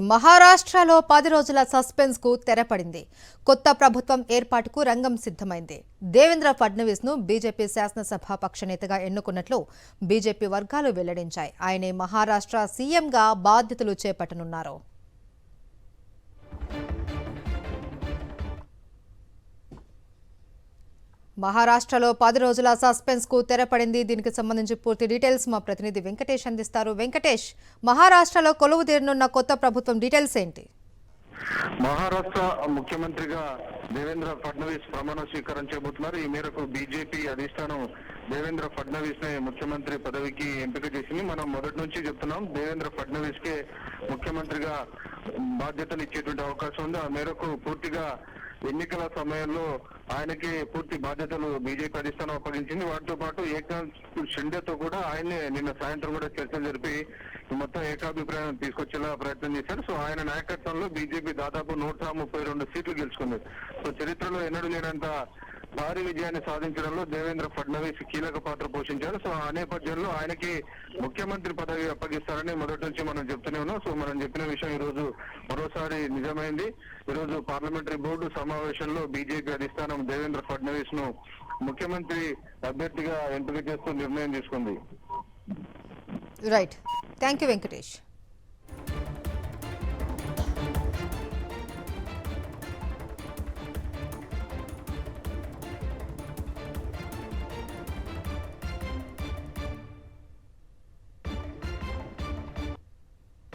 మహారాష్ట్రలో 10 రోజుల సస్పెన్స్ కు తెరపడింది. కొత్త ప్రభుత్వం ఏర్పాటుకు రంగం సిద్ధమైంది. దేవేంద్ర ఫడ్నవీస్ ను బీజేపీ శాసనసభ పక్ష నేతగా ఎన్నుకున్నట్లు బీజేపీ వర్గాలు వెల్లడించాయి. ఆయనే మహారాష్ట్ర సీఎంగా బాధ్యతలు చేపట్టనున్నారు. మహారాష్ట్రలో 10 రోజుల సస్పెన్స్ కు తెరపడింది. దీనికి సంబంధించి పూర్తి డీటెయిల్స్ మా ప్రతినిధి వెంకటేష్ అందిస్తారు. వెంకటేష్, మహారాష్ట్రలో కొలువు తీరనున్న కొత్త ప్రభుత్వం డీటెయిల్స్ ఏంటి? మహారాష్ట్ర ముఖ్యమంత్రిగా దేవేంద్ర ఫడ్నవీస్ ప్రమాణ స్వీకారం చేయబోతున్నారు. ఈ మేరకు బీజేపీ అధిష్టానం దేవేంద్ర ఫడ్నవీస్ ని ముఖ్యమంత్రి పదవికి ఎంపిక చేసింది. మనం మొదటి నుంచి చెప్తున్నాం, దేవేంద్ర ఫడ్నవీస్ కే ముఖ్యమంత్రిగా బాధ్యతలు ఇచ్చేటువంటి అవకాశం ఉంది. ఆ మేరకు పూర్తిగా ఎన్నికల సమయంలో ఆయనకి పూర్తి బాధ్యతలు బీజేపీ అధిష్టానం అప్పగించింది. వాటితో పాటు ఏక్నాథ్ షిండేతో కూడా ఆయనే నిన్న సాయంత్రం కూడా చర్చలు జరిపి మొత్తం ఏకాభిప్రాయం తీసుకొచ్చేలా ప్రయత్నం చేశారు. సో ఆయన నాయకత్వంలో బీజేపీ దాదాపు 132 సీట్లు గెలుచుకుంది. సో చరిత్రలో ఎన్నడూ లేనంత భారీ విజయాన్ని సాధించడంలో దేవేంద్ర ఫడ్నవీస్ కీలక పాత్ర పోషించారు. సో ఆ నేపథ్యంలో ఆయనకి ముఖ్యమంత్రి పదవి అప్పగిస్తారని మొదటి నుంచి మనం చెప్తూనే ఉన్నాం. సో మనం చెప్పిన విషయం ఈ రోజు మరోసారి నిజమైంది. ఈ రోజు పార్లమెంటరీ బోర్డు సమావేశంలో బీజేపీ అధిష్టానం దేవేంద్ర ఫడ్నవీస్ ను ముఖ్యమంత్రి అభ్యర్థిగా ఎంపిక చేస్తూ నిర్ణయం తీసుకుంది. Right, thank you Venkatesh.